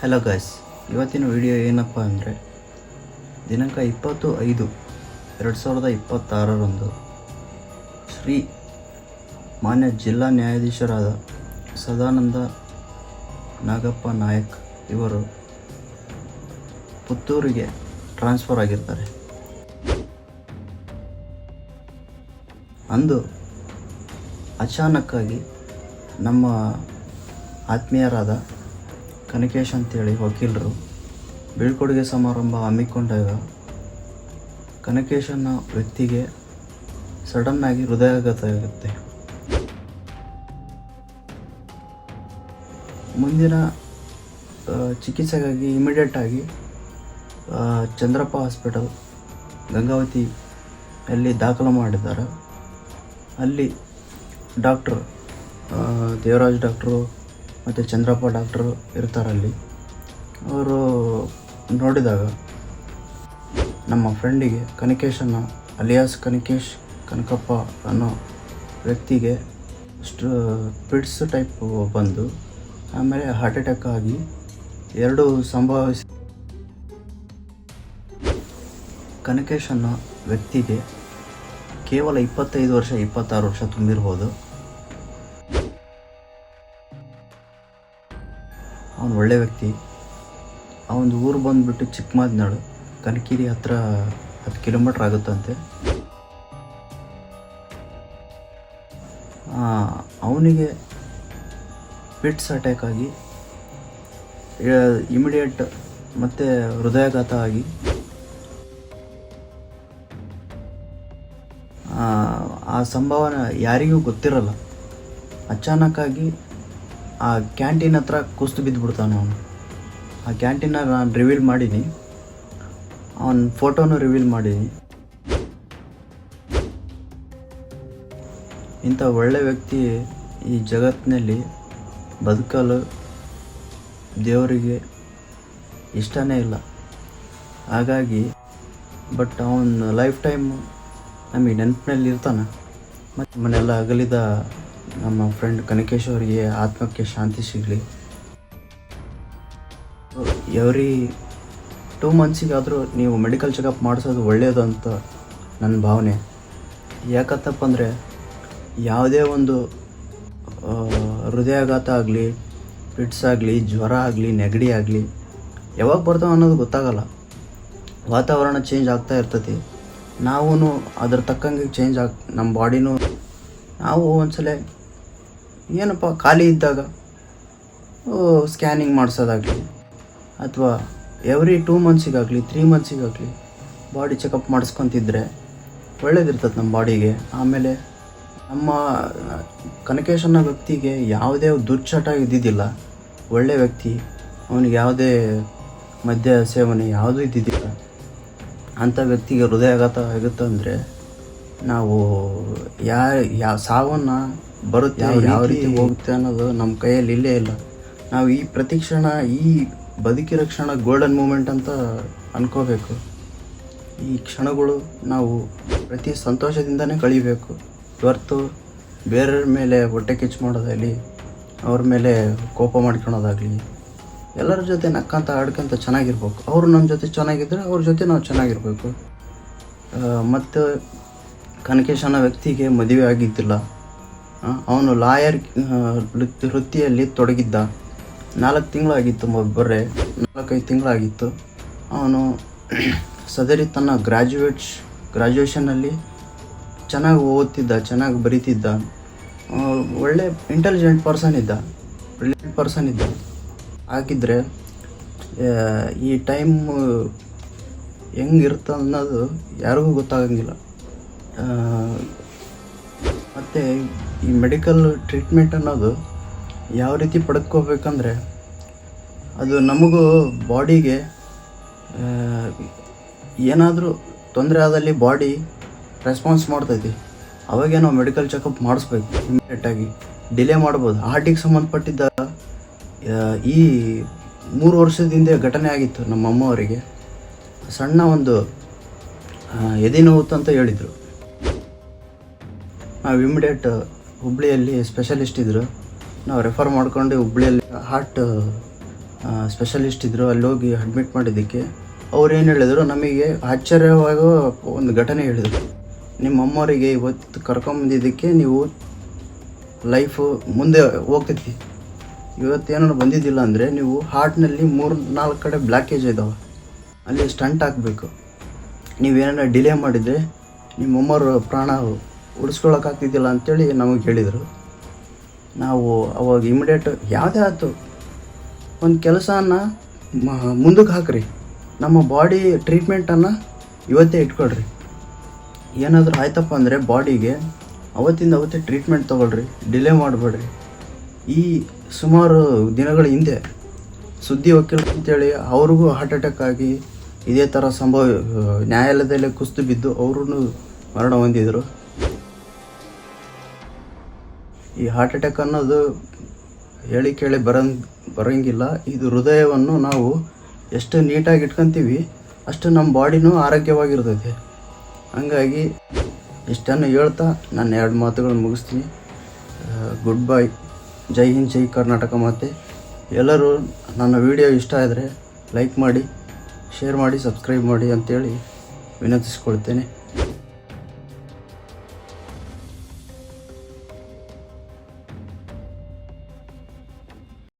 Hello guys, ಇವತ್ತಿನ video ಏನಪ್ಪ ಅಂದರೆ ದಿನಾಂಕ 20/5/2026 ಶ್ರೀ ಮಾನ್ಯ ಜಿಲ್ಲಾ ನ್ಯಾಯಾಧೀಶರಾದ ಸದಾನಂದ ನಾಗಪ್ಪ ನಾಯಕ್ ಇವರು ಪುತ್ತೂರಿಗೆ ಟ್ರಾನ್ಸ್ಫರ್ ಆಗಿರ್ತಾರೆ. ಅಂದು ಅಚಾನಕ್ಕಾಗಿ ನಮ್ಮ ಆತ್ಮೀಯರಾದ ಕನಕೇಶ್ ಅಂತೇಳಿ ವಕೀಲರು ಬೀಳ್ಕೊಡುಗೆ ಸಮಾರಂಭ ಹಮ್ಮಿಕೊಂಡಾಗ ಕನಕೇಶನ ವ್ಯಕ್ತಿಗೆ ಸಡನ್ನಾಗಿ ಹೃದಯಾಘಾತ ಆಗುತ್ತೆ. ಮುಂದಿನ ಚಿಕಿತ್ಸೆಗಾಗಿ ಇಮಿಡಿಯೇಟಾಗಿ ಚಂದ್ರಪ್ಪ ಹಾಸ್ಪಿಟಲ್ ಗಂಗಾವತಿಯಲ್ಲಿ ದಾಖಲು ಮಾಡಿದ್ದಾರೆ. ಅಲ್ಲಿ ಡಾಕ್ಟ್ರು ದೇವರಾಜ್ ಡಾಕ್ಟ್ರು ಮತ್ತು ಚಂದ್ರಪ್ಪ ಡಾಕ್ಟ್ರು ಇರ್ತಾರಲ್ಲಿ. ಅವರು ನೋಡಿದಾಗ ನಮ್ಮ ಫ್ರೆಂಡಿಗೆ ಕನಕೇಶನ ಅಲಿಯಾಸ್ ಕನಕಪ್ಪ ಅನ್ನೋ ವ್ಯಕ್ತಿಗೆ ಪಿಟ್ಸ್ ಟೈಪ್ ಬಂದು ಆಮೇಲೆ ಹಾರ್ಟ್ ಅಟ್ಯಾಕ್ ಆಗಿ ಎರಡು ಸಂಭವಿಸಿ ಕನಕೇಶನ ವ್ಯಕ್ತಿಗೆ ಕೇವಲ 25-26 ವರ್ಷ ತುಂಬಿರ್ಬೋದು. ಅವನು ಒಳ್ಳೆ ವ್ಯಕ್ತಿ. ಅವನದು ಊರು ಬಂದುಬಿಟ್ಟು ಚಿಕ್ಕಮದ್ನಾಡು, ಕನಕಿರಿ ಹತ್ರ 10 ಕಿಲೋಮೀಟ್ರ್ ಆಗುತ್ತಂತೆ. ಅವನಿಗೆ ಪಿಟ್ಸ್ ಅಟ್ಯಾಕ್ ಆಗಿ ಇಮಿಡಿಯೇಟ್ ಮತ್ತು ಹೃದಯಾಘಾತ ಆಗಿ ಆ ಸಂಭವನ ಯಾರಿಗೂ ಗೊತ್ತಿರಲ್ಲ. ಅಚಾನಕ್ಕಾಗಿ ಆ ಕ್ಯಾಂಟೀನ್ ಹತ್ರ ಕುಸ್ತು ಬಿದ್ದುಬಿಡ್ತಾನೆ ಅವನು. ಆ ಕ್ಯಾಂಟೀನ ನಾನು ರಿವೀಲ್ ಮಾಡೀನಿ, ಅವನ ಫೋಟೋನು ರಿವೀಲ್ ಮಾಡೀನಿ. ಇಂಥ ಒಳ್ಳೆ ವ್ಯಕ್ತಿ ಈ ಜಗತ್ತಿನಲ್ಲಿ ಬದುಕಲು ದೇವರಿಗೆ ಇಷ್ಟನೇ ಇಲ್ಲ. ಹಾಗಾಗಿ ಬಟ್ ಅವನ ಲೈಫ್ ಟೈಮ್ ನಮಗೆ ನೆನಪಿನಲ್ಲಿ ಇರ್ತಾನೆ. ಮತ್ತು ಮನೆಲ್ಲ ಅಗಲಿದ ನಮ್ಮ ಫ್ರೆಂಡ್ ಕನಕೇಶ್ ಅವರಿಗೆ ಆತ್ಮಕ್ಕೆ ಶಾಂತಿ ಸಿಗಲಿ. ಎವ್ರಿ 2 ಮಂತ್ಸಿಗಾದರೂ ನೀವು ಮೆಡಿಕಲ್ ಚೆಕಪ್ ಮಾಡಿಸೋದು ಒಳ್ಳೆಯದು ಅಂತ ನನ್ನ ಭಾವನೆ. ಯಾಕಂತಪ್ಪ ಅಂದರೆ ಯಾವುದೇ ಒಂದು ಹೃದಯಾಘಾತ ಆಗಲಿ, ಪಿಟ್ಸ್ ಆಗಲಿ, ಜ್ವರ ಆಗಲಿ, ನೆಗಡಿ ಆಗಲಿ ಯಾವಾಗ ಬರ್ತಾವೆ ಅನ್ನೋದು ಗೊತ್ತಾಗಲ್ಲ. ವಾತಾವರಣ ಚೇಂಜ್ ಆಗ್ತಾ ಇರ್ತೈತಿ. ನಾವೂ ಅದ್ರ ತಕ್ಕಂಗೆ ನಮ್ಮ ಬಾಡಿನೂ ನಾವು ಒಂದ್ಸಲ ಏನಪ್ಪ ಖಾಲಿ ಇದ್ದಾಗ ಸ್ಕ್ಯಾನಿಂಗ್ ಮಾಡಿಸೋದಾಗಲಿ ಅಥವಾ ಎವ್ರಿ 2 ಮಂತ್ಸಿಗಾಗಲಿ 3 ಮಂತ್ಸಿಗಾಗಲಿ ಬಾಡಿ ಚೆಕಪ್ ಮಾಡಿಸ್ಕೊತಿದ್ರೆ ಒಳ್ಳೇದಿರ್ತದೆ ನಮ್ಮ ಬಾಡಿಗೆ. ಆಮೇಲೆ ನಮ್ಮ ಕನಕೇಶನ ವ್ಯಕ್ತಿಗೆ ಯಾವುದೇ ದುರ್ಚಟ ಇದ್ದಿದ್ದಿಲ್ಲ. ಒಳ್ಳೆ ವ್ಯಕ್ತಿ, ಅವನಿಗೆ ಯಾವುದೇ ಮದ್ಯ ಸೇವನೆ ಯಾವುದೂ ಇದ್ದಿದ್ದಿಲ್ಲ. ಅಂಥ ವ್ಯಕ್ತಿಗೆ ಹೃದಯಾಘಾತ ಆಗುತ್ತಂದರೆ ನಾವು ಯಾವ ಸಾವನ್ನು ಬರುತ್ತೆ, ಯಾವ ರೀತಿ ಹೋಗುತ್ತೆ ಅನ್ನೋದು ನಮ್ಮ ಕೈಯಲ್ಲಿ ಇಲ್ಲೇ ಇಲ್ಲ. ನಾವು ಈ ಪ್ರತಿ ಕ್ಷಣ, ಈ ಬದುಕಿರೋ ಕ್ಷಣ ಗೋಲ್ಡನ್ ಮೂಮೆಂಟ್ ಅಂತ ಅನ್ಕೋಬೇಕು. ಈ ಕ್ಷಣಗಳು ನಾವು ಪ್ರತಿ ಸಂತೋಷದಿಂದನೇ ಕಳೀಬೇಕು. ಹೊರ್ತು ಬೇರೆಯವ್ರ ಮೇಲೆ ಹೊಟ್ಟೆ ಕಿಚ್ಚು ಮಾಡೋದಾಗಲಿ, ಅವ್ರ ಮೇಲೆ ಕೋಪ ಮಾಡ್ಕೊಳೋದಾಗಲಿ, ಎಲ್ಲರ ಜೊತೆ ನಕ್ಕಂತ ಆಡ್ಕೊಂತ ಚೆನ್ನಾಗಿರ್ಬೇಕು. ಅವರು ನಮ್ಮ ಜೊತೆ ಚೆನ್ನಾಗಿದ್ದರೆ ಅವ್ರ ಜೊತೆ ನಾವು ಚೆನ್ನಾಗಿರ್ಬೇಕು. ಮತ್ತು ಕನಕೇಶನ ವ್ಯಕ್ತಿಗೆ ಮದುವೆ ಆಗಿದ್ದಿಲ್ಲ. ಅವನು ಲಾಯರ್ ವೃತ್ತಿಯಲ್ಲಿ ತೊಡಗಿದ್ದ. 4 ತಿಂಗಳಾಗಿತ್ತು, ಬರೀ 4-5 ತಿಂಗಳಾಗಿತ್ತು. ಅವನು ಸದರಿ ತನ್ನ ಗ್ರ್ಯಾಜುಯೇಷನಲ್ಲಿ ಚೆನ್ನಾಗಿ ಓದ್ತಿದ್ದ, ಚೆನ್ನಾಗಿ ಬರೀತಿದ್ದ. ಒಳ್ಳೆ ಇಂಟೆಲಿಜೆಂಟ್ ಪರ್ಸನ್ ಇದ್ದ, ಬ್ರಿಲಿಯಂಟ್ ಪರ್ಸನ್ ಇದ್ದ. ಹಾಗಿದ್ದರೆ ಈ ಟೈಮ್ ಹೆಂಗಿರುತ್ತೆ ಅನ್ನೋದು ಯಾರಿಗೂ ಗೊತ್ತಾಗಂಗಿಲ್ಲ. ಮತ್ತು ಈ ಮೆಡಿಕಲ್ ಟ್ರೀಟ್ಮೆಂಟ್ ಅನ್ನೋದು ಯಾವ ರೀತಿ ಪಡೆದುಕೋಬೇಕಂದ್ರೆ ಅದು ನಮಗೂ ಬಾಡಿಗೆ ಏನಾದರೂ ತೊಂದರೆ ಆದಲ್ಲಿ ಬಾಡಿ ರೆಸ್ಪಾನ್ಸ್ ಮಾಡ್ತೈತಿ. ಅವಾಗೇ ನಾವು ಮೆಡಿಕಲ್ ಚೆಕಪ್ ಮಾಡಿಸ್ಬೇಕು ಇಮಿಡಿಯೇಟಾಗಿ. ಡಿಲೇ ಮಾಡ್ಬೋದು. ಹಾರ್ಟಿಗೆ ಸಂಬಂಧಪಟ್ಟಿದ್ದ ಈ 3 ವರ್ಷದ ಹಿಂದೆ ಘಟನೆ ಆಗಿತ್ತು. ನಮ್ಮ ಅಮ್ಮವರಿಗೆ ಸಣ್ಣ ಒಂದು ಎದೆ ನೋವು ಅಂತ ಹೇಳಿದರು. ನಾವು ಇಮಿಡಿಯೇಟ್ ಹುಬ್ಳಿಯಲ್ಲಿ ಸ್ಪೆಷಲಿಸ್ಟ್ ಇದ್ದರು, ನಾವು ರೆಫರ್ ಮಾಡ್ಕೊಂಡು ಹುಬ್ಳಿಯಲ್ಲಿ ಹಾರ್ಟ್ ಸ್ಪೆಷಲಿಸ್ಟ್ ಇದ್ದರು, ಅಲ್ಲಿ ಹೋಗಿ ಅಡ್ಮಿಟ್ ಮಾಡಿದ್ದಕ್ಕೆ ಅವ್ರು ಏನು ಹೇಳಿದರು, ನಮಗೆ ಆಶ್ಚರ್ಯವಾಗೋ ಒಂದು ಘಟನೆ ಹೇಳಿದರು. ನಿಮ್ಮ ಅಮ್ಮವರಿಗೆ ಇವತ್ತು ಕರ್ಕೊಂಬಂದಿದ್ದಕ್ಕೆ ನೀವು ಲೈಫು ಮುಂದೆ ಹೋಗ್ತೈತಿ. ಇವತ್ತೇನಾದ್ರು ಬಂದಿದ್ದಿಲ್ಲ ಅಂದರೆ ನೀವು ಹಾರ್ಟ್ನಲ್ಲಿ 3-4 ಕಡೆ ಬ್ಲ್ಯಾಕೇಜ್ ಇದ್ದಾವೆ, ಅಲ್ಲಿ ಸ್ಟಂಟ್ ಹಾಕಬೇಕು. ನೀವೇನಾರ ಡಿಲೇ ಮಾಡಿದರೆ ನಿಮ್ಮಮ್ಮವ್ರ ಪ್ರಾಣ ಉಳಿಸ್ಕೊಳಕ್ಕಾಗ್ತಿದ್ದಿಲ್ಲ ಅಂಥೇಳಿ ನಮಗೆ ಹೇಳಿದರು. ನಾವು ಅವಾಗ ಇಮಿಡಿಯೇಟ್ ಯಾವುದೇ ಆಯ್ತು ಒಂದು ಕೆಲಸನ ಮುಂದಕ್ಕೆ ಹಾಕ್ರಿ, ನಮ್ಮ ಬಾಡಿ ಟ್ರೀಟ್ಮೆಂಟನ್ನು ಇವತ್ತೇ ಇಟ್ಕೊಳ್ರಿ. ಏನಾದರೂ ಆಯ್ತಪ್ಪ ಅಂದರೆ ಬಾಡಿಗೆ ಅವತ್ತಿಂದ ಅವತ್ತೇ ಟ್ರೀಟ್ಮೆಂಟ್ ತೊಗೊಳ್ರಿ, ಡಿಲೇ ಮಾಡಬೇಡ್ರಿ. ಈ ಸುಮಾರು ದಿನಗಳ ಹಿಂದೆ ಸುದ್ದಿ ವಕೀಲರು ಅಂತೇಳಿ ಅವ್ರಿಗೂ ಹಾರ್ಟ್ ಅಟ್ಯಾಕ್ ಆಗಿ ಇದೇ ಥರ ನ್ಯಾಯಾಲಯದಲ್ಲೇ ಕುಸಿದು ಬಿದ್ದು ಅವರು ಮರಣ ಹೊಂದಿದರು. ಈ ಹಾರ್ಟ್ ಅಟ್ಯಾಕ್ ಅನ್ನೋದು ಹೇಳಿ ಕೇಳಿ ಬರೋಂಗಿಲ್ಲ. ಇದು ಹೃದಯವನ್ನು ನಾವು ಎಷ್ಟು ನೀಟಾಗಿ ಇಟ್ಕೊತೀವಿ ಅಷ್ಟು ನಮ್ಮ ಬಾಡಿನೂ ಆರೋಗ್ಯವಾಗಿರ್ತೈತೆ. ಹಂಗಾಗಿ ಇಷ್ಟನ್ನು ಹೇಳ್ತಾ ನಾನು 2 ಮಾತುಗಳನ್ನು ಮುಗಿಸ್ತೀನಿ. Goodbye. ಜೈ ಹಿಂದ್, ಜೈ ಕರ್ನಾಟಕ ಮಾತೆ. ಎಲ್ಲರೂ ನನ್ನ ವಿಡಿಯೋ ಇಷ್ಟ ಆದರೆ ಲೈಕ್ ಮಾಡಿ, ಶೇರ್ ಮಾಡಿ, ಸಬ್ಸ್ಕ್ರೈಬ್ ಮಾಡಿ ಅಂತೇಳಿ ವಿನಂತಿಸ್ಕೊಳ್ತೇನೆ.